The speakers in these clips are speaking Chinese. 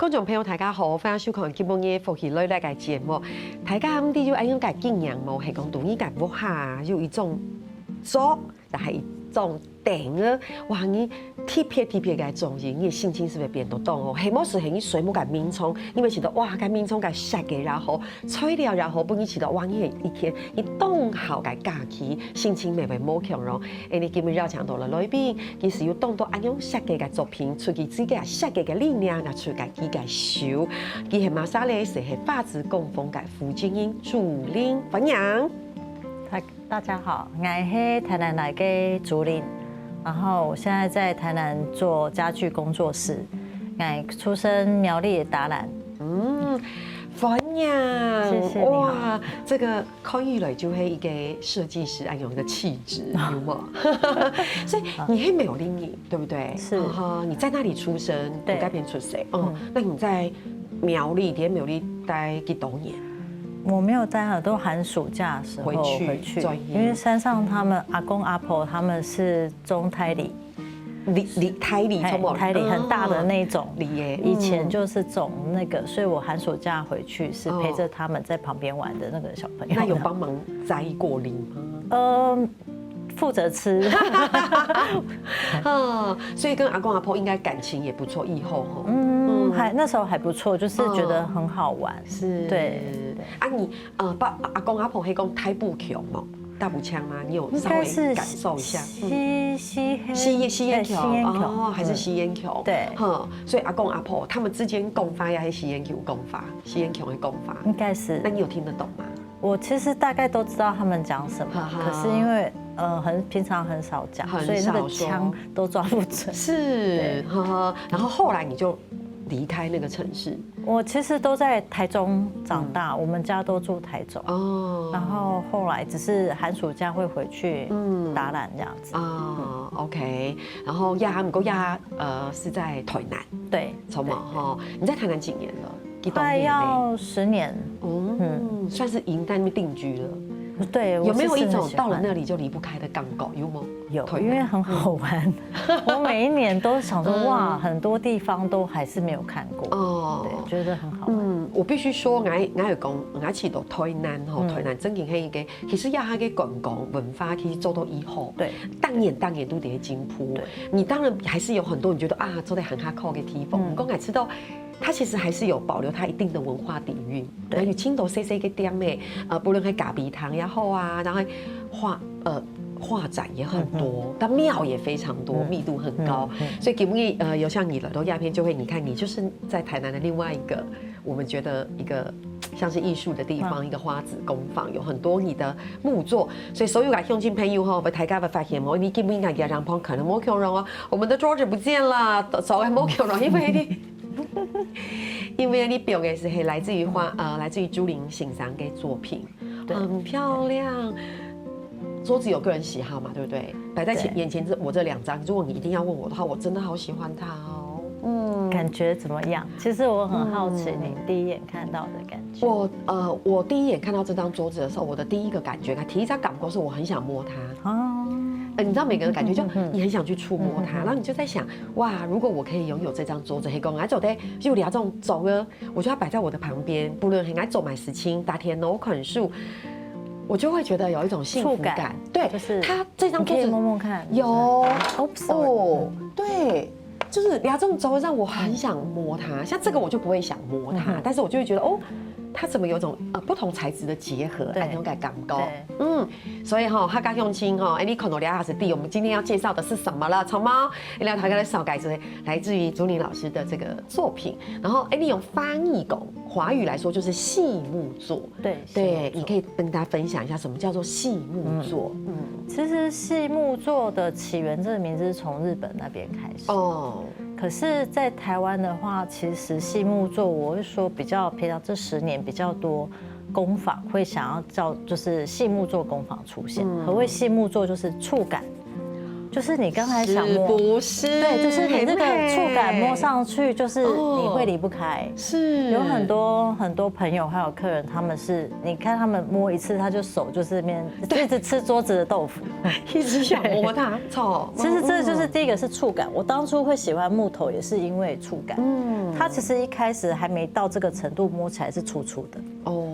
觀眾朋友大家好，歡迎收看今晡日福氣類嘅節目。大家唔知就安樣嘅經驗冇？係講對呢間屋下有一種做，但係一種定啊，哇！你特別嘅種人，你心情是不是變得動哦？係冇是係你水木嘅面衝，因為知道哇，個面衝嘅殺嘅然後吹了然後，本你知道哇，你一天你動好嘅假期，心情咪會冇強咯。誒，你今日要講到了裏邊，其實要動到安樣殺嘅作品，出佢自己殺嘅力量啊，出佢自己手，佢係馬莎咧，是係法子供奉嘅傅靜英主任，歡迎。大家好，我是台南來的主任，然後我現在在台南做家具工作室。我出身苗栗的達蘭，歡迎，謝謝你。哇，這個看起來就係一個設計師安樣的氣質，有冇？所以你是苗栗人，對不對？是。你在那裡出生，不改變出世。那你在苗栗待幾多年？我沒有待很多，寒暑假的時候回去，因為山上他們阿公阿婆他們是種胎里，胎里很大的那種，以前就是種那個，所以我寒暑假回去是陪着他們在旁邊玩的那個小朋友。那有幫忙摘過梨嗎？負責吃，所以跟阿公阿婆應該感情也不錯，以後那時候還不錯，就是覺得很好玩。是，對。啊，你阿公阿婆會講台步橋嗎？大步槍嗎？你有稍微感受一下？吸煙橋哦，還是吸煙橋？對，所以阿公阿婆他們之間講法呀，還是吸煙橋講法？吸煙橋的講法？應該是。那你有聽得懂嗎？我其實大概都知道他們講什麼，可是因為平常很少講，所以那個槍都抓不準。是，然後後來你就離開那個城市。我其實都在台中長大，我們家都住台中。哦。然後後來只是寒暑假會回去達蘭這樣子。啊 ，OK。然後是在台南。對。從嘛哈，你在台南幾年了？快要10年，算是已經在那邊定居了。對，有沒有一種到了那裡就離不開的港口？有嗎？有，因為很好玩。我每一年都想說，哇，很多地方都還是沒有看過。哦，對，覺得很好玩。我必須說，我有講，我去到台南台南真係一個，其實下嘅觀光文化其實做到以後，對，當年都得進步。你當然還是有很多你覺得啊，做得很下扣嘅地方，我講我知道。它其實還是有保留它一定的文化底蘊，然後青島細細個點誒，不論係咖啡堂也好啊，然後畫展也很多，但廟也非常多，密度很高，所以給不有像你來到亞片就會，你看你就是在台南的另外一個，我們覺得一個像是藝術的地方，一個花子工坊，有很多你的木作，所以所有嘅鄉親朋友哈，大家會發現冇，你基本應該嘅人旁可能冇看到哦，我們的桌子不見了，所以冇看到，因為你表演是來自於來自於朱琳欣賞嘅作品，很漂亮。桌子有個人喜好嘛，對不對？擺在眼前我這2張，如果你一定要問我的話，我真的好喜歡它哦。感覺怎麼樣？其實我很好奇你第一眼看到的感覺。我第一眼看到這張桌子的時候，我的第一個感覺，第一張感覺是我很想摸它。你知道每個人感覺就你很想去觸摸它，然後你就在想，哇，如果我可以擁有這張桌子，黑公愛走的就這種走呢，我就要擺在我的旁邊，不論很愛走買石青、打田樓捆樹，我就會覺得有一種幸福感。對，就是它這張桌子，可以摸摸看，有哦，對，就是這種走讓我很想摸它，像這個我就不會想摸它，但是我就會覺得哦。它怎麼有種不同材質的結合，那種感高。所以哈，客家鄉親你看到兩下子地，我們今天要介紹的是什麼了？草貓，你來台灣的小改子，來自於朱琳老師的這個作品。然後你用翻譯講華語來說，就是細木作。對，你可以跟大家分享一下什麼叫做細木作。其實細木作的起源這個名字是從日本那邊開始。哦。可是，在台灣的話，其實細木作，我會說比較偏到這10年比較多工坊會想要就是細木作工坊出現。何謂細木作？就是觸感，就是你剛才想摸，不是？對，就是你這個觸感摸上去，就是你會離不開。是，有很多朋友還有客人，他們是，你看他們摸一次，他就手就是面一直吃桌子的豆腐，一直想摸它。錯，其實這就是第一個是觸感。我當初會喜歡木頭，也是因為觸感。它其實一開始還沒到這個程度，摸起來是粗粗的。哦。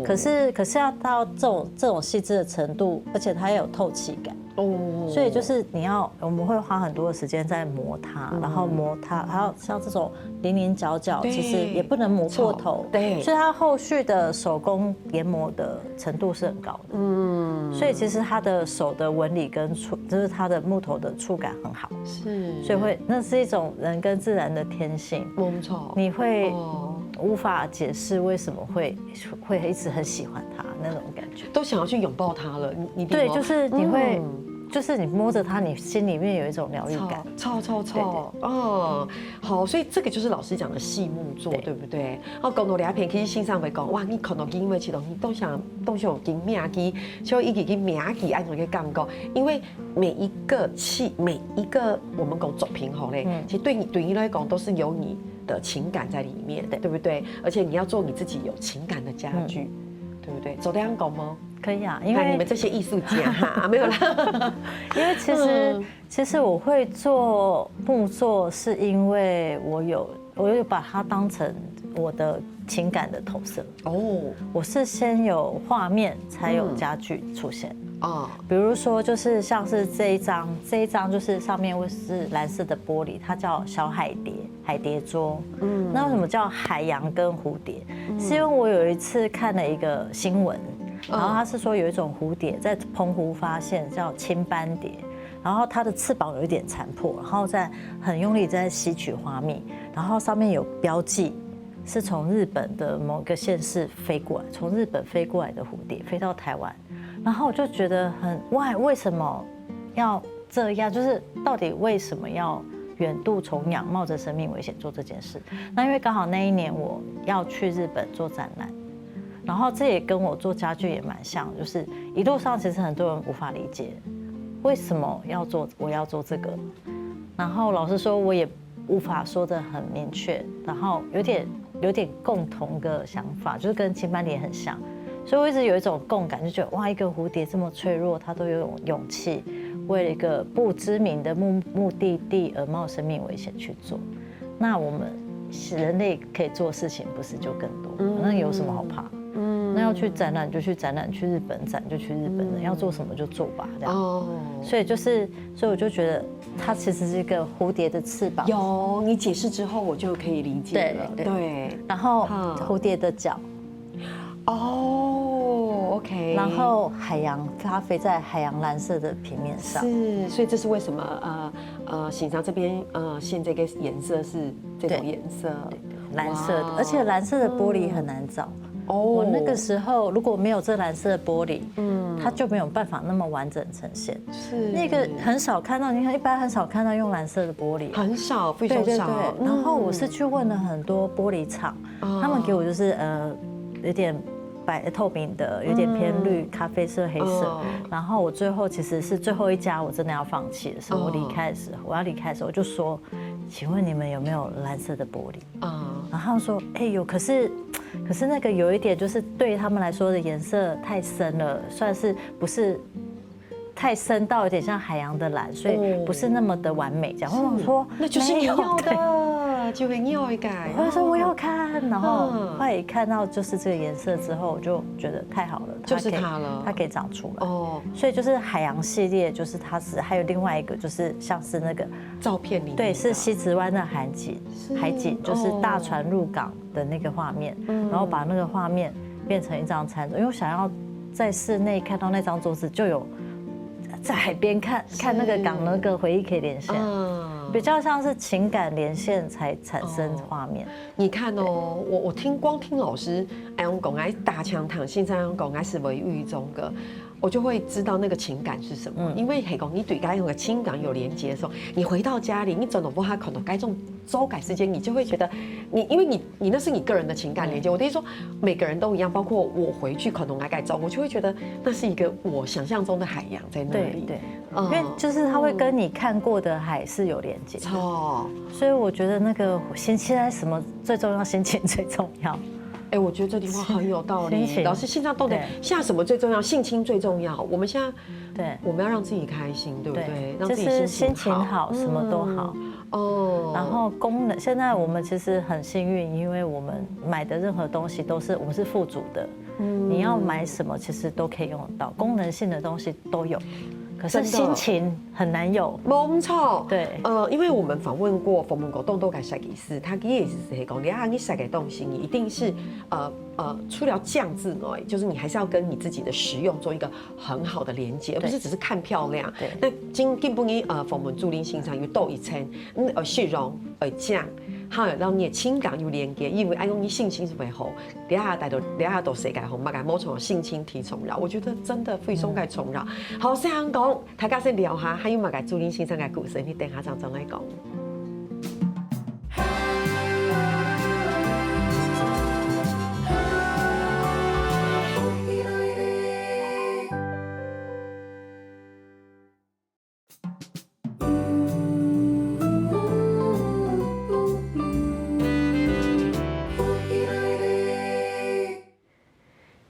可是要到這種細緻的程度，而且它也有透氣感。哦，所以就是我們會花很多的時間在磨它，然後磨它，還有像這種稜稜角角，其實也不能磨過頭，對，所以它後續的手工研磨的程度是很高的，所以其實它的手的紋理跟就是它的木頭的觸感很好，是，所以那是一種人跟自然的天性，沒錯，你會無法解釋為什麼會一直很喜歡它那種感覺，都想要去擁抱它了，你對，就是你會。就是你摸着它，你心裡面有一種療癒感，超，好，所以這個就是老師講的細木作，對不對？講到兩片，其實欣賞會講，哇，你看到因為其實都想跟銘記，就一個銘記按照個感覺，因為每一個我們講作品好嘞，其實對你來講都是有你的情感在裡面，對不對？而且你要做你自己有情感的家具，對不對？走這樣講嗎？可以啊，因為你們這些藝術家哈，沒有啦。因為其實我會做木作，是因為我有把它當成我的情感的投射。哦，我是先有畫面，才有家具出現。哦，比如說就是像是這一張就是上面會是藍色的玻璃，它叫小海蝶桌。那為什麼叫海洋跟蝴蝶？是因為我有一次看了一個新聞。然後他是說有一種蝴蝶在澎湖發現，叫青斑蝶，然後它的翅膀有一點殘破，然後在很用力在吸取花蜜，然後上面有標記是從日本的某個縣市飛過來，從日本飛過來的蝴蝶飛到台灣，然後我就覺得為什麼要這樣？就是到底為什麼要遠渡重洋，冒着生命危險做這件事？那因為剛好那一年我要去日本做展覽。然後這也跟我做家具也蠻像，就是一路上其實很多人無法理解為什麼我要做這個，然後老實說我也無法說得很明確，然後有點共同的想法，就是跟青斑蝶很像，所以我一直有一種共感，就覺得哇，一個蝴蝶這麼脆弱，它都有勇氣為了一個不知名的目的地而冒生命危險去做，那我們人類可以做的事情不是就更多？那有什麼好怕？那要去展覽就去展覽，去日本展就去日本，要做什麼就做吧，這樣。哦。所以我就覺得它其實是一個蝴蝶的翅膀。有你解釋之後，我就可以理解了。對。然後蝴蝶的腳。哦 ，OK。然後它飛在海洋藍色的平面上。是，所以這是為什麼欣賞這邊現在這個顏色是這種顏色，藍色的，而且藍色的玻璃很難找。我那個時候如果沒有這藍色的玻璃，它就沒有辦法那麼完整呈現。是那個很少看到，你看一般很少看到用藍色的玻璃，很少，非常少。對。然後我是去問了很多玻璃廠，他們給我就是有點透明的，有點偏綠、咖啡色、黑色。然後我最後其實是最後一家，我真的要放棄的時候，我要離開的時候，我就說，請問你們有沒有藍色的玻璃？然後他們說，有，可是那個有一點就是對他們來說的顏色太深了，算是不是太深到有點像海洋的藍，所以不是那麼的完美。這樣我說那就是你要的，就會要一改。我說我要看，然後後來看到就是這個顏色之後，我就覺得太好了，就是它了，它可以長出來。哦，所以就是海洋系列，就是它是還有另外一個就是像是那個照片裡，對，是西子灣的海景，就是大船入港的那個畫面，然後把那個畫面變成一張餐桌，因為我想要在室內看到那張桌子，就有在海邊看那個港那個回憶可以連線，比較像是情感連線才產生畫面。你看哦，我光聽老師用講，大強堂現在用講是為寓中個。我就會知道那個情感是什麼。因為黑公你對該有個情感有連接的時候，你回到家裡，你真的不怕可能該這種周改時間，你就會覺得因為你那是你個人的情感連接。我等於說每個人都一樣，包括我回去可能來改造，我就會覺得那是一個我想象中的海洋在那裡。對，因為就是它會跟你看過的海是有連接的。所以我覺得那個現在什麼最重要？心情最重要。我覺得這句話很有道理。老師，現在到底現在什麼最重要？性侵最重要。我們現在我們要讓自己開心，對不對？讓自己心情好，什麼都好。然後功能，現在我們其實很幸運，因為我們買的任何東西我們是富足的。你要買什麼，其實都可以用得到，功能性的東西都有。可是心情很難有，沒錯。對，因為我們訪問過佛門狗洞豆改設計師，他的意思是講，你設計東西，你一定是除了醬之外，就是你還是要跟你自己的食用做一個很好的連接，而不是只是看漂亮。對。那基本佛門竹林欣賞有豆一層，虛榮醬。好，讓你的情感有連接，因為愛用你性情是為好，底下都世界紅，嘛個某種性情體重擾，我覺得真的非常該重擾。好，先講，大家先聊下，還有嘛個竹林先生的故事，你等下再來講。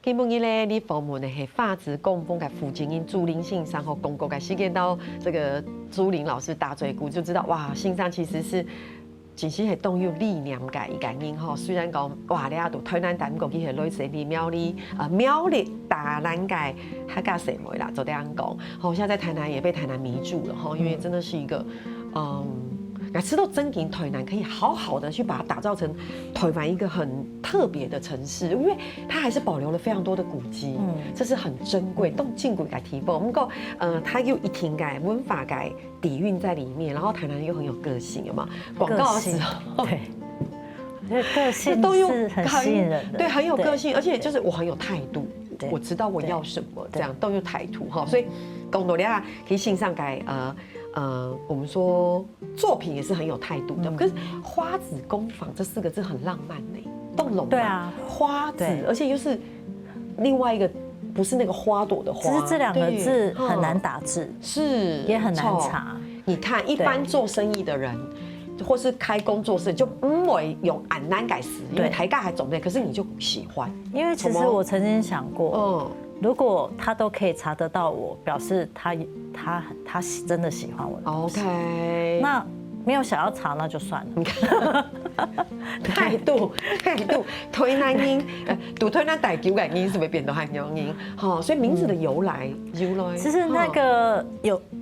今晡日咧，你訪問的是法子供奉嘅負責人竹林欣賞和公公嘅事件到這個竹林老師大嘴鼓，就知道哇，欣賞其實是真是係動用力量嘅一個人吼。雖然講哇，你阿度台南淡國佢係類似啲苗栗大南界客家社會啦，就這樣講。好，現在在台南也被台南迷住了吼，因為真的是一個吃到真景台南可以好好的去把它打造成台灣一個很特別的城市，因為它還是保留了非常多的古蹟，這是很珍貴。動靜軌改提報，不過它有一定改文化改底蘊在裡面，然後台南又很有個性，有嗎？廣告的時候，對，個性是很吸引人的，對，很有個性，而且就是我很有態度，我知道我要什麼，這樣都有態度哈。所以講到你啊，可以欣賞改我們說作品也是很有態度的。可是花子工坊這4個字很浪漫呢，動龍對啊，花子，而且又是另外一個不是那個花朵的花，其實這2個字很難打字，是也很難查。你看，一般做生意的人，或是開工作室，就不會用很難改詞，因為台價還總對，可是你就喜歡，因為其實我曾經想過，如果他都可以查得到我，表示他真的喜歡我。OK， 那沒有想要查那就算了。你看，態度，推南音，讀推南大九個音是不是變到漢陽音？好，所以名字的由來，其實那個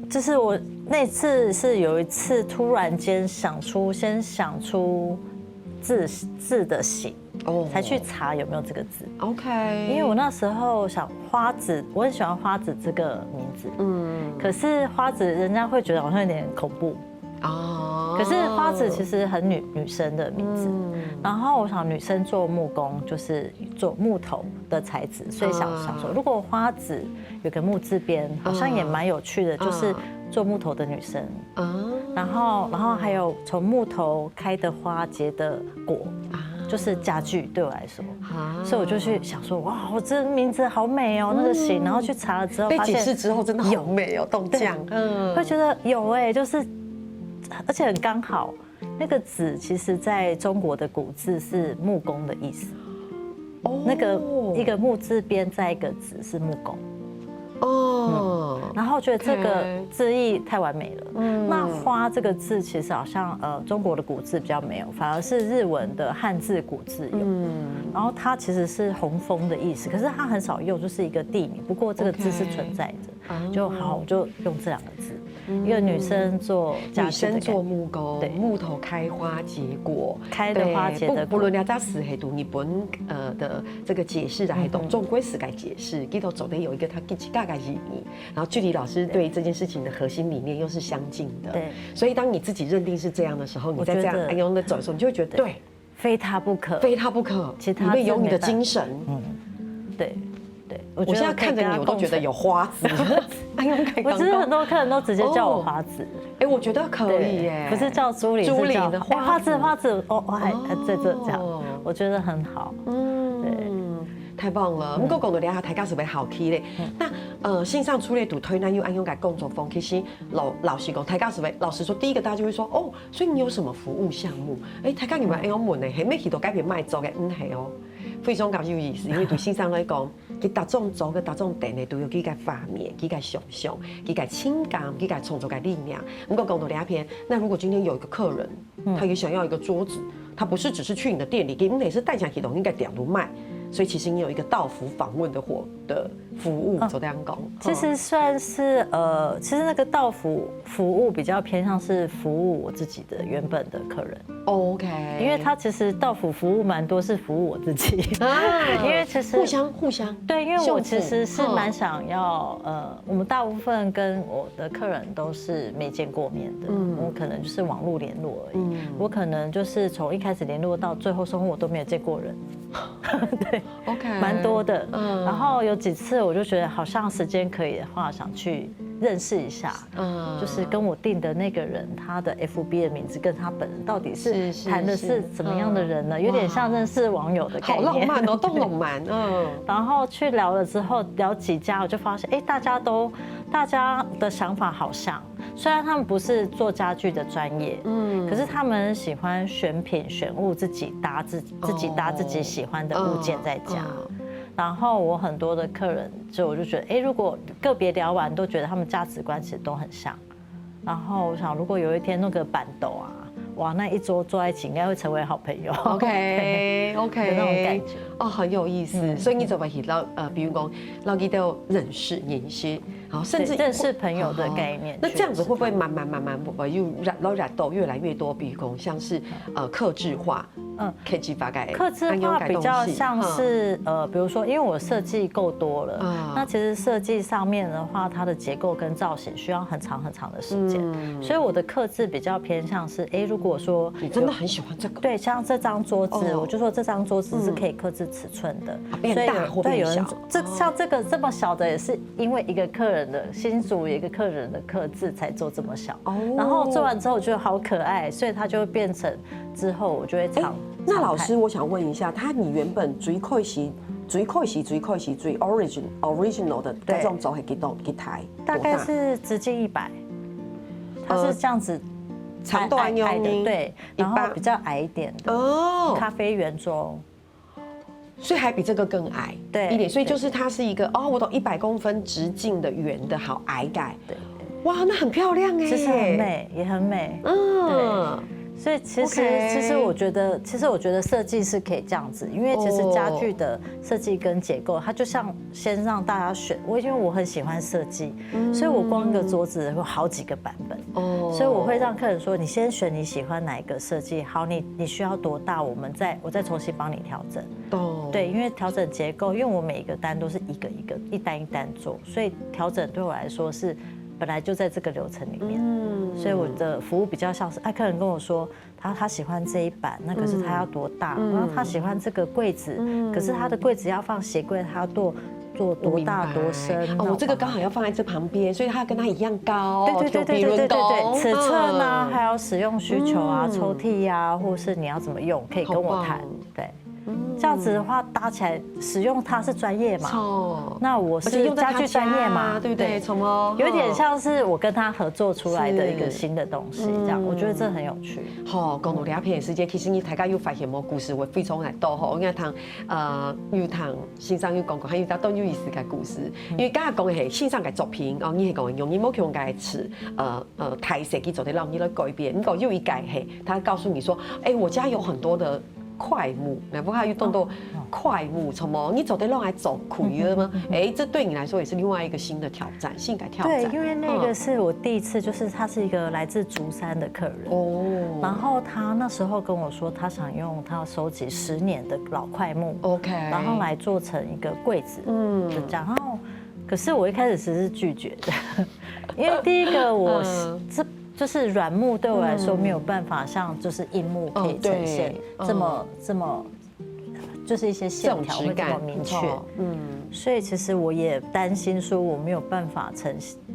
就是我那次是有一次突然間先想出字的形。才去查有沒有這個字。OK， 因為我那時候想花子，我很喜歡花子這個名字。可是花子人家會覺得好像有點恐怖。可是花子其實很女生的名字。然後我想女生做木工就是做木頭的材質，所以想說如果花子有個木字邊，好像也蠻有趣的，就是做木頭的女生。然後還有從木頭開的花結的果。就是家具對我來說，所以我就去想說，哇，我這名字好美哦，那個形，然後去查了之後，被解釋之後真的好美哦，動匠，會覺得有哎，就是而且很剛好，那個子其實在中國的古字是木工的意思，那個一個木字邊再一個子是木工。然後覺得這個字義太完美了。那花這個字其實好像中國的古字比較沒有，反而是日文的漢字古字有。然後它其實是紅楓的意思，可是它很少用，就是一個地名。不過這個字是存在的，就好，我就用這2個字。一個女生做家具，女生做木工，對，木頭開花結果，開的花結的果。不論你在是係讀日本的這個解釋的，還懂中國史該解釋，裡頭總得有一個它自己大概意義。然後距離老師對這件事情的核心理念又是相近的，對。所以當你自己認定是這樣的時候，你在這樣安用的走的時候，你就會覺得對，非他不可，非他不可。其他裡面有你的精神，對。我現在看着你，我都覺得有花子。我其實很多客人都直接叫我花子。哎，我覺得可以耶，不是叫朱玲，是叫花子。哦，我還在這樣，我覺得很好。對。太棒了！不過講到了，大家是袂好奇咧。那線上初戀度推男友安用改工作坊，其實老實講，大家是袂老實說，第一個大家就會說哦，所以你有什麼服務項目？大家有冇安用問呢？係咩？佢都改變賣做嘅，係哦，非常有意思。因為對線上來講，佢大眾做嘅大眾店呢，都有幾個畫面、幾個想象、幾個情感、幾個創作嘅力量。不過講到了片，那如果今天有一個客人，他也想要一個桌子，他不是只是去你的店裡，你也是帶上去都應該點都賣。所以其實你有一個到府訪問的服務，就這樣講。其實算是其實那個到府服務比較偏向是服務我自己的原本的客人。OK， 因為他其實到府服務蠻多是服務我自己，因為其實互相對，因為我其實是蠻想要我們大部分跟我的客人都是沒見過面的，我可能就是網絡聯絡而已，我可能就是從一開始聯絡到最後生活我都沒有見過人。對 ，OK， 蠻多的。然後有幾次我就覺得好像時間可以的話，想去認識一下，就是跟我訂的那個人，他的 FB 的名字跟他本人到底是談的是怎麼樣的人呢？有點像認識網友的概念。好浪漫哦，都浪漫。然後去聊了之後，聊幾家，我就發現，大家的想法好像。雖然他們不是做家具的專業，可是他們喜歡選品選物，自己搭自己喜歡的物件在家。然後我很多的客人，我就覺得，如果個別聊完，都覺得他們價值觀其實都很像。然後我想，如果有一天弄個板斗啊，哇，那一桌坐在一起，應該會成為好朋友。OK， 那種感覺哦，很有意思。所以你怎麼去比如講，讓你都認識認識。甚至認識朋友的概念，那這樣子會不會慢慢又染到越來越多？比如說像是客製化，客製化改，客製化比較像是比如說，因為我設計夠多了，那其實設計上面的話，它的結構跟造型需要很長的時間，所以我的客製比較偏向是，如果說你真的很喜歡這個，對，像這張桌子，我就說這張桌子是可以客製尺寸的，變大或變小，像這個這麼小的也是因為一個客人的新竹一個客人的客製才做這麼小，然後做完之後我覺得好可愛，所以它就會變成之後我就會常。那老師，我想問一下，你原本最開始最 original 的這種組係幾台？大概是直徑100，它是這樣子長度矮的，對，然後比較矮一點的咖啡圓桌。所以還比這個更矮一點，所以就是它是一個我懂100公分直徑的圓的好矮改，對，哇，那很漂亮哎，其實很美，也很美，對。所以其實我覺得設計是可以這樣子，因為其實家具的設計跟結構，它就像先讓大家選。因為我很喜歡設計，所以我光一個桌子有好幾個版本，所以我會讓客人說，你先選你喜歡哪一個設計，好，你需要多大，我再重新幫你調整。對，因為調整結構，因為我每一個單都是一單一單做，所以調整對我來說是。本來就在這個流程裡面，所以我的服務比較像是，客人跟我說他喜歡這一版，那可是他要多大？然後他喜歡這個櫃子，可是他的櫃子要放鞋櫃，他要做多大多深？我這個剛好要放在這旁邊，所以他要跟他一樣高。對，尺寸啊，還有使用需求啊，抽屜啊，或是你要怎麼用，可以跟我談。對。這樣子的話，搭起來使用它是專業嘛？那我是家具專業嘛？對不對？有點像是我跟他合作出來的一個新的東西，這樣我覺得這很有趣。好，講到兩片的時間，其實你大家有發現冇故事會非常來多吼，因為有談線上有講過，還有都有意思嘅故事。因為剛才講嘅係線上嘅作品，你係講用你冇用嘅詞，台設計做得讓你來改變。你講有一改係，他告訴你說，我家有很多的。檜木，那不還有動到檜木什麼？你走得讓來走苦了嗎？這對你來說也是另外一個新的挑戰，性感挑戰。對，因為那個是我第一次，就是他是一個來自竹山的客人，然後他那時候跟我說，他想用他要收集10年的老檜木，OK，然後來做成一個櫃子，就這樣。然後，可是我一開始是拒絕的，因為第一個我就是軟木對我來說沒有辦法像就是硬木可以呈現這麼就是一些線條會這麼明確。所以其實我也擔心說我沒有辦法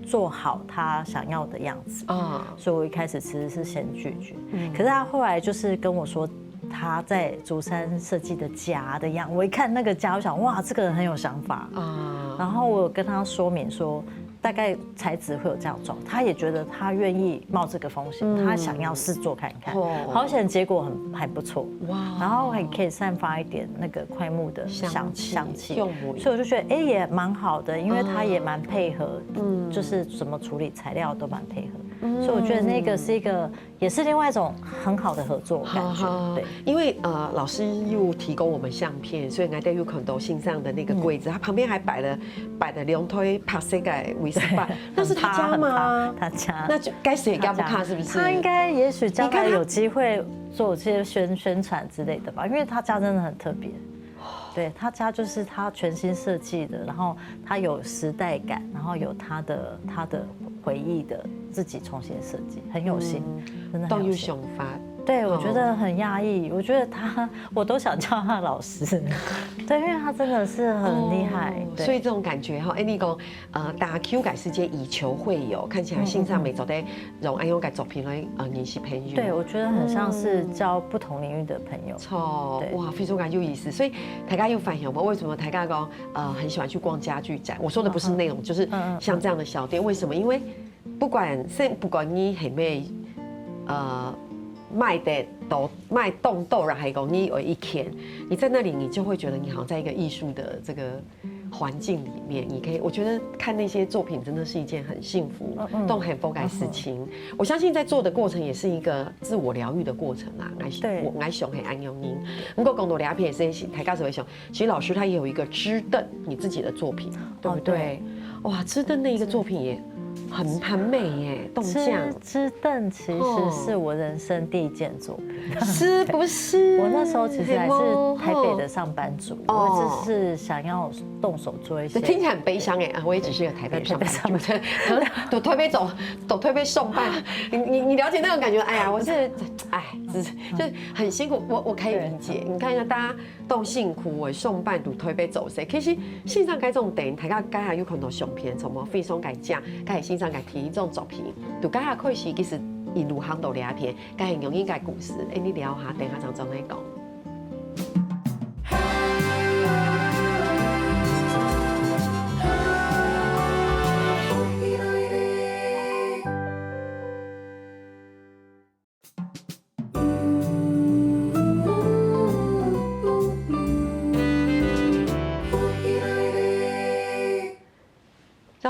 做好他想要的樣子啊，所以我一開始其實是先拒絕。可是他後來就是跟我說他在竹山設計的家的樣子，我一看那個家，我想哇，這個人很有想法啊。然後我有跟他說明說，大概材質會有這樣狀，他也覺得他願意冒這個風險，他想要試做看看，好險結果還不錯哇，然後還可以散發一點那個檜木的香氣，所以我就覺得也蠻好的，因為他也蠻配合，就是怎麼處理材料都蠻配合，所以我覺得那個是一個也是另外一種很好的合作感覺，對，因為老師又提供我們相片，所以我哋有看到欣賞的那個櫃子，它旁邊還擺了兩推拍攝嘅。那是他家嗎？他家，那就該誰也該不看，是不是？他應該也許將來有機會做這些宣傳之類的吧，因為他家真的很特別。對，他家就是他全新設計的，然後他有時代感，然後有他的回憶的自己重新設計，很有心，真的很有心。对，我覺得很訝異，我覺得我都想叫他老師，對，因為他真的是很厲害，所以這種感覺哈，你講大 Q 改世界以球會友，看起來欣賞每週的用安永改作品來認識朋友，對，我覺得很像是交不同領域的朋友，錯，哇，非常感有意思，所以大家有反響嗎？為什麼大家講很喜歡去逛家具展？我說的不是內容，就是像這樣的小店，為什麼？因為不管你係咩賣動豆，然後還有你有一天，你在那裡，你就會覺得你好像在一個藝術的這個環境裡面，你可以，我覺得看那些作品真的是一件很幸福、都很不改事情。我相信在做的過程也是一個自我療癒的過程啦。我愛想很安永英，不過更多兩片也是大家只會想，其實老師他也有一個支燈，你自己的作品，對不對？哇，支燈的一個作品也。很美耶，動匠支燈其實是我人生第一件作品，是不是？我那時候其實還是台北的上班族，我只是想要動手做一些。聽起來很悲傷哎，我也只是個台北上班族，都推杯走，都推杯送辦。你了解那種感覺？哎呀，我是就是很辛苦，我可以理解。你看一下，大家都辛苦，我送辦都推杯走誰？其實線上該這種電，大家該還有看到相片，什麼飛松改價，該欣賞該提這種作品，就該下可以是其實一路行到兩片，該很容易該故事。你聊下，等下常常來講。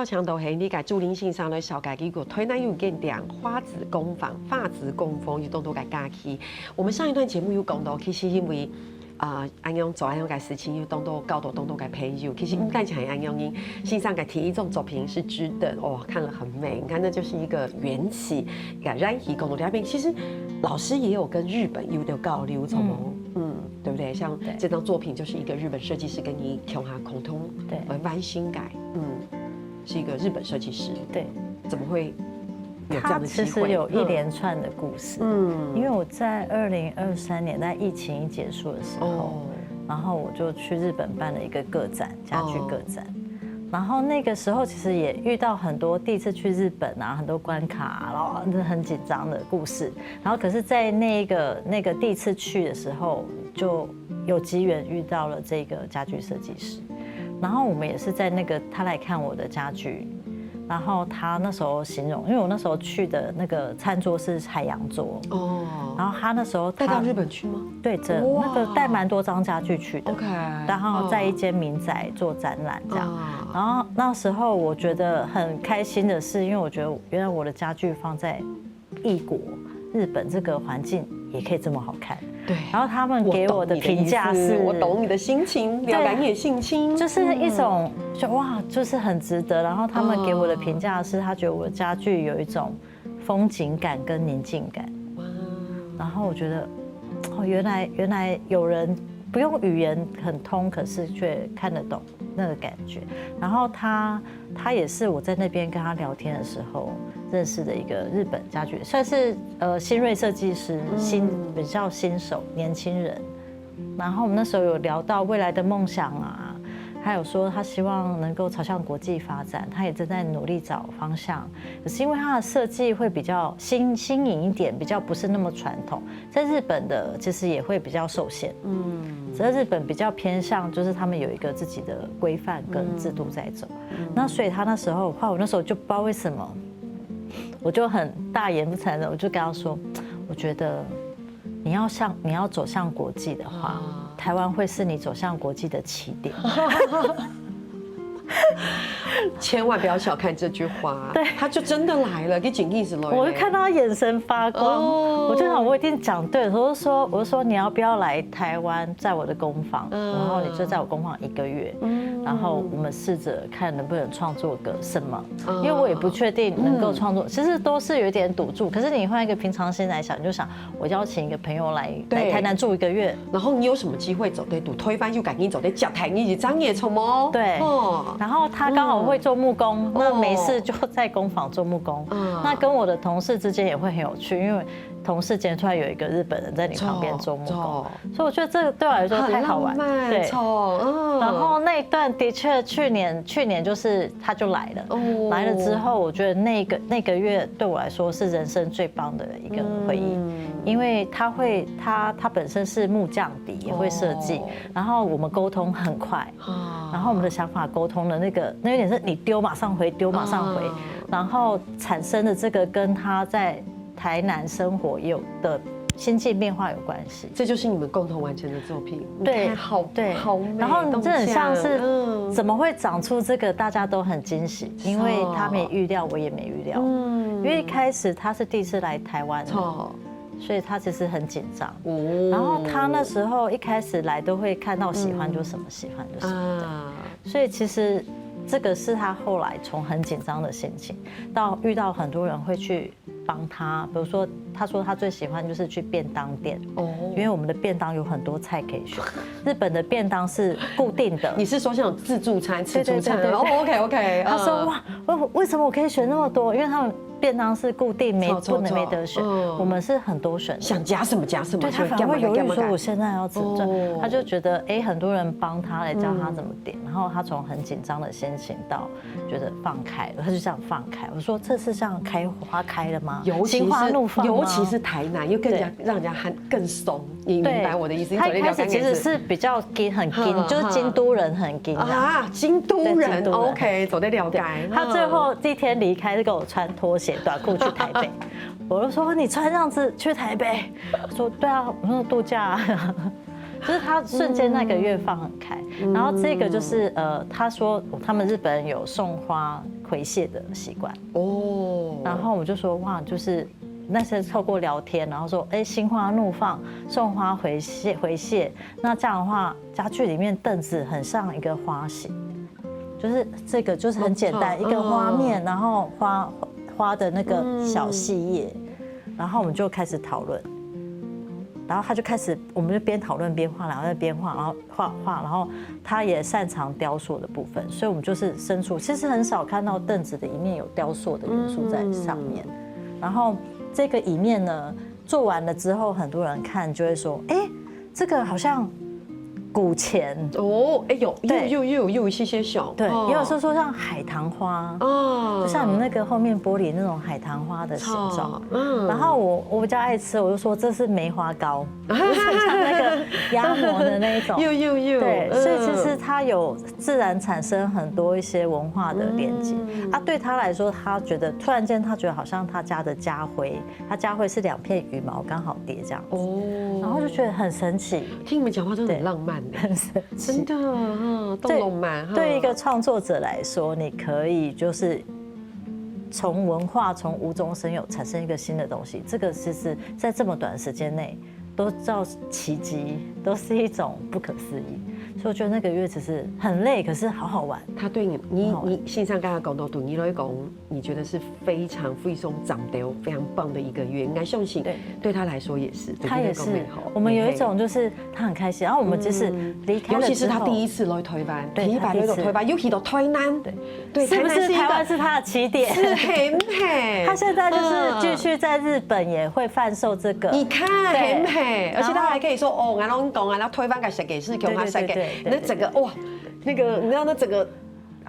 強度係你個竹林先生咧，小家己個推南有見點花子工坊、發子工坊，有當到個假期。我們上一段節目有講到，其實因為安陽做安陽個事情，有當到高度當到個朋友，其實應該係安陽人先生個第一種作品是支燈，哇，看了很美。你看，那就是一個緣起，一個染起共同兩邊。其實老師也有跟日本有點交流，對不對？像這張作品就是一個日本設計師跟你共下溝通，對，完新改，是一個日本設計師，對，怎麼會有這樣的機會？他其實有一連串的故事，因為我在2023年在疫情一結束的時候，然後我就去日本辦了一個個展，家具個展，然後那個時候其實也遇到很多第一次去日本啊，很多關卡，然後很緊張的故事，然後可是，在那個第一次去的時候，就有機緣遇到了這個家具設計師。然後我們也是在那個他來看我的家具，然後他那時候形容，因為我那時候去的那個餐桌是海洋桌然後他那時候帶到日本去嗎？對，那個帶蠻多張家具去的，然後在一間民宅做展覽這樣，然後那時候我覺得很開心的是，因為我覺得原來我的家具放在異國日本這個環境也可以這麼好看。對，然後他們給我的評價是，我懂你的心情，了解你的性情，就是一種就哇，就是很值得。然後他們給我的評價是，他覺得我的家具有一種風景感跟寧靜感。然後我覺得，哦，原來有人不用語言很通，可是卻看得懂那個感覺。然後他也是我在那邊跟他聊天的時候認識的一個日本家具，算是新銳設計師，比較新手年輕人。然後我們那時候有聊到未來的夢想啊，還有說他希望能夠朝向國際發展，他也正在努力找方向。可是因為他的設計會比較新穎一點，比較不是那麼傳統，在日本的其實也會比較受限。在日本比較偏向就是他們有一個自己的規範跟制度在走。那所以他那時候，我那時候就不知道為什麼，我就很大言不慚的，我就跟他說，我覺得你要走向國際的話，台灣會是你走向國際的起點。千萬不要小看這句話，對，他就真的來了，給警意思了。我就看到他眼神發光，我就想我一定講對了。我就說你要不要來台灣，在我的工坊，然後你就在我工坊1個月，然後我們試着看能不能創作個什麼，因為我也不確定能夠創作，其實都是有一點賭注。可是你換一個平常心來想，你就想我邀請一個朋友來台南住1個月，然後你有什麼機會走對賭，推翻就趕緊走對腳台，你張也從哦，對，然後他剛好會做木工，那沒事就在工坊做木工。那跟我的同事之間也會很有趣，因為同事間突然有一個日本人在你旁邊做木工，所以我覺得這個對我來說太好玩。对，然後那一段的確去年就是他就來了，來了之後，我覺得那個月對我來說是人生最棒的一個回憶，因為他本身是木匠底，也會設計，然後我們溝通很快，然後我們的想法溝通的那有點是你丟馬上回，丟馬上回，然後產生的這個跟他在台南生活也有的心境變化有關係，這就是你們共同完成的作品。對，好美。然後這很像是怎麼會長出這個，大家都很驚喜，因為他沒預料，我也沒預料。因為一開始他是第一次來台灣，所以他其實很緊張。然後他那時候一開始來都會看到喜歡就什麼，喜歡就什麼的，所以其實這個是他後來從很緊張的心情到遇到很多人會去幫他，比如說他說他最喜歡就是去便當店，因為我們的便當有很多菜可以選。日本的便當是固定的，你是說像自助餐、自助餐？哦 ，OK。他說哇，為什麼我可以選那麼多？因為他們便當是固定，不能沒得選。我們是很多選，想加什麼加什麼。對，他反而會猶豫說我現在要怎麼，他就覺得很多人幫他來教他怎麼點，然後他從很緊張的心情到覺得放開了，他就這樣放開。我說這是像花開了嗎？心花怒放嗎？尤其是台南，又更加讓人家更鬆。你明白我的意思？他一開始其實是比較很緊，就是京都人很緊啊，京都人 OK， 走得了解。他最後第一天離開是給我穿拖鞋短褲去台北，我就說你穿這樣子去台北，他說對啊，我說度假啊。就是他瞬間那個月放很開，然後這個就是他說他們日本人有送花回謝的習慣哦，然後我就說哇，就是那時候透過聊天，然後說心花怒放，送花回謝，那這樣的話家具裡面凳子很像一個花型，就是這個就是很簡單一個花面，然後花的那個小細葉，然後我們就開始討論。然後他就開始，我們就邊討論邊畫，然後在邊畫，然後畫，然後他也擅長雕塑的部分，所以我們就是深處，其實很少看到凳子的一面有雕塑的元素在上面。然後這個椅面呢，做完了之後，很多人看就會說，這個好像古錢哦，又有一些小，對，也有說像海棠花哦，就像你們那個後面玻璃那種海棠花的形狀。然後我比較愛吃，我就說這是梅花糕，就是像那個壓模的那一種。對，所以其實它有自然產生很多一些文化的連接啊。對他來說，他覺得突然間他覺得好像他家的家徽，他家徽是2片羽毛剛好疊這樣哦，然後就覺得很神奇。聽你們講話真的很浪漫。很神奇，真的，動動漫。對一個創作者來說，你可以就是從文化從無中生有，產生一個新的東西。這個其實在這麼短的時間內都叫奇蹟，都是一種不可思議。所以我覺得那個月其實很累，可是好好玩。他對你信上跟他講到，對你來講，你覺得是非常非常長得非常棒的一個月，應該相信對他來說也是。他也是。我們有一種就是他很開心，然後我們即使離開了之後，尤其是他第一次來台灣，第一次來台灣，又去到台南，對，是不是台灣是他的起點？是很美。他現在就是繼續在日本也會販售這個，你看很美，而且他還可以說哦，我攏講啊，然後台灣個設計師，給我設計。那整個哇，那個你知道那整個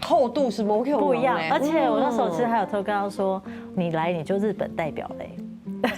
厚度是不一樣，而且我那時候其實還有偷跟他說，你來你就日本代表嘞。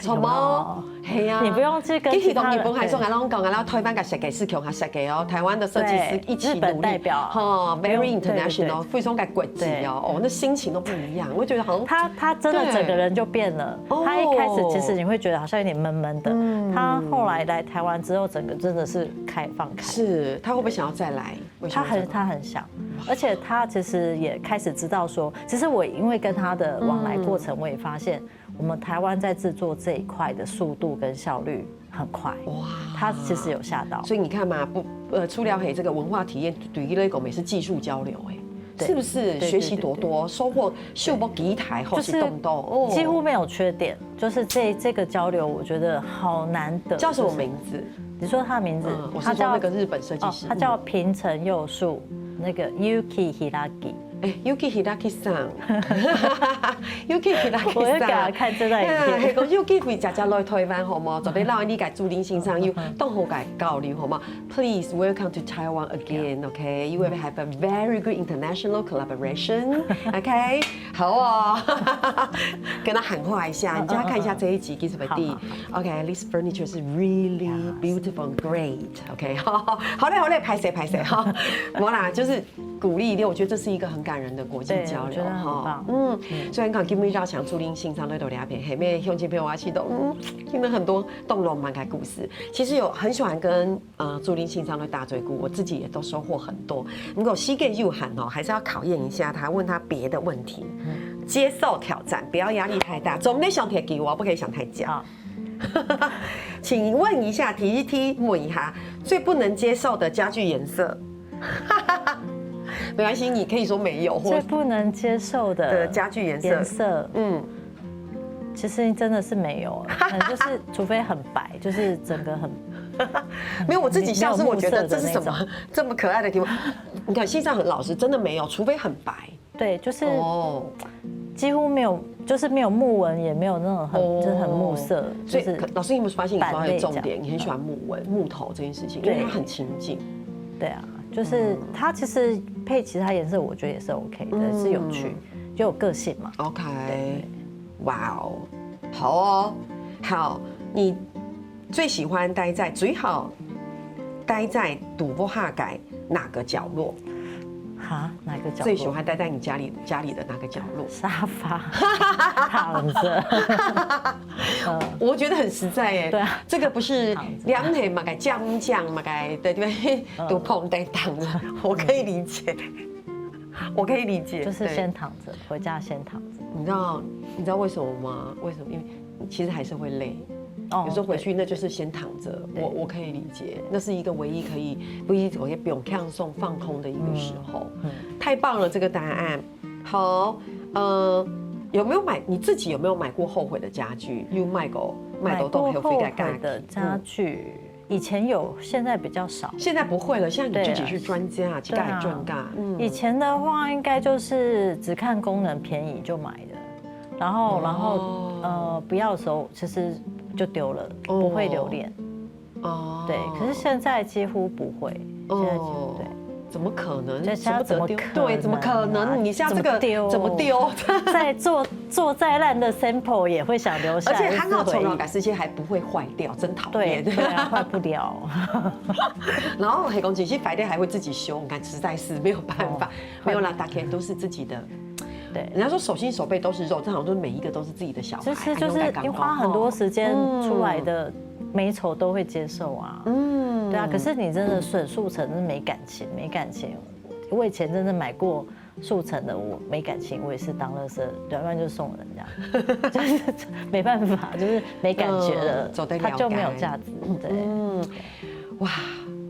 什麼？係啊，你不用去跟其他人。日本還說，我攏講啊，然後台灣個設計師強下設計哦，台灣的設計師一起努力，哈 ，very international，非常個國際哦，那心情都不一樣，我覺得好像他真的整個人就變了。他一開始其實你會覺得好像有點悶悶的，他後來來台灣之後，整個真的是放開。是，他會不會想要再來？他很想，而且他其實也開始知道說，其實我因為跟他的往來過程，我也發現。我們台灣在製作這一塊的速度跟效率很快，哇！他其實有嚇到，所以你看嘛，初了黑這個文化體驗對於那個也是技術交流，是不是？學習多多，收穫秀波幾台，好是動動，幾乎沒有缺點。就是這個交流，我覺得好難得。叫什麼名字？你說他的名字？他叫那個日本設計師，他叫平成佑樹，那個 Yuki Hiraki。Yuki Hiraki さん，Yuki Hiraki 我會給他看這段影片。係講 Yuki 會常常來台灣，好冇？就你讓你嘅駐林先生要當好嘅交流，好冇 ？Please welcome to Taiwan again, OK? You will have a very good international collaboration, OK? 好哦，跟他喊話一下，你叫他看一下這一集，其實係第 OK？This furniture is really beautiful and great, OK？ 好嘞，拍攝哈，冇啦，就是鼓勵你，我覺得這是一個很感人的國際交流哈，雖然講今日要講駐林欣賞那朵兩片，後面鄉親朋友啊，其實都聽了很多動容滿開故事。其實有很喜歡跟駐林欣賞的大嘴鼓，我自己也都收穫很多。如果膝蓋又喊哦，還是要考驗一下他，問他別的問題，接受挑戰，不要壓力太大。總得想鐵給我，不可以想太假。請問一下，提一問一下，最不能接受的家具顏色。沒關係，你可以說沒有。最不能接受的家具顏色，其實真的是沒有，可能就是除非很白，就是整個很沒有。我自己像是我覺得這是什麼這麼可愛的題目？你看，欣賞很老實，真的沒有，除非很白。對，就是幾乎沒有，就是沒有木紋，也沒有那種就是很木色。所以老師，你有沒有發現你說到一個重點？你很喜歡木紋、木頭這件事情，因為它很親近。對啊。就是它其實配其他顏色，我覺得也是 OK 的，是有趣，就有個性嘛。OK，哇哦，好哦，好，你最喜歡最好待在杜波哈改哪個角落？哈，哪個角落？最喜歡待在你家裡的哪個角落？沙發，躺着。我覺得很實在耶。對啊，這個不是兩腿嘛，該醬嘛，該對對，都碰得躺了，我可以理解，我可以理解。就是先躺着，回家先躺着。你知道為什麼嗎？為什麼？因為其實還是會累。有時候回去那就是先躺着，我可以理解，那是一個唯一可以不用放鬆放空的一個時候。太棒了，這個答案。好，有沒有你自己有沒有買過後悔的家具？有買過後悔的家具，以前有，現在比較少。現在不會了，現在你自己是專家，去改專家。以前的話，應該就是只看功能便宜就買的，然後不要的時候其實就丟了，不會留戀。對，可是現在幾乎不會。現在對。怎麼可能？怎麼丟？對，怎麼可能？你像這個怎麼丟？再做再爛的 sample 也會想留下來。而且很好，從勞改世界還不會壞掉，真討厭。對啊，壞不了。然後黑公雞其實壞掉還會自己修，你看實在是沒有辦法。沒有啦，大概都是自己的。對，人家說手心手背都是肉，這好像都每一個都是自己的小孩。其實就是你花很多時間出來的美醜都會接受啊。對啊，可是你真的選速成是沒感情。我以前真的買過速成的，我沒感情，我也是當垃圾，對，不然就送人這樣，就是沒辦法，就是沒感覺了，它就沒有價值。對，哇，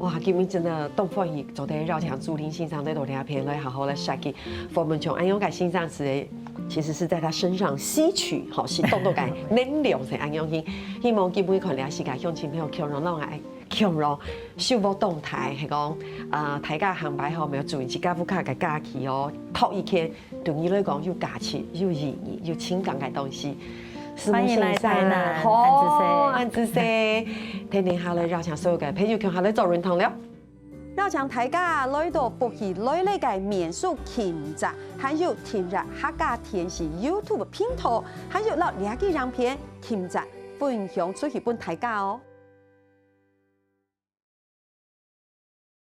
哇，今日真的動歡喜，做得繞牆竹林欣賞這朵兩片來好好來設計。我們從安永改欣賞時，其實是在他身上吸取，好是動動感能量才安永去。希望基本看兩世界鄉親朋友強容讓愛強容，秀無動態係講大家航班後沒有注意，自家不卡個假期哦，頭一天對你來講有假期、有意義、有情感嘅東西。歡迎來台南，安子 C， 天天下來繞牆所有嘅朋友強下來做認同了。繞牆大家來到不期來嚟嘅民宿墾宅，還有天日客家電視 YouTube 頻道，還有老兩個樣片墾宅分享出去俾大家哦。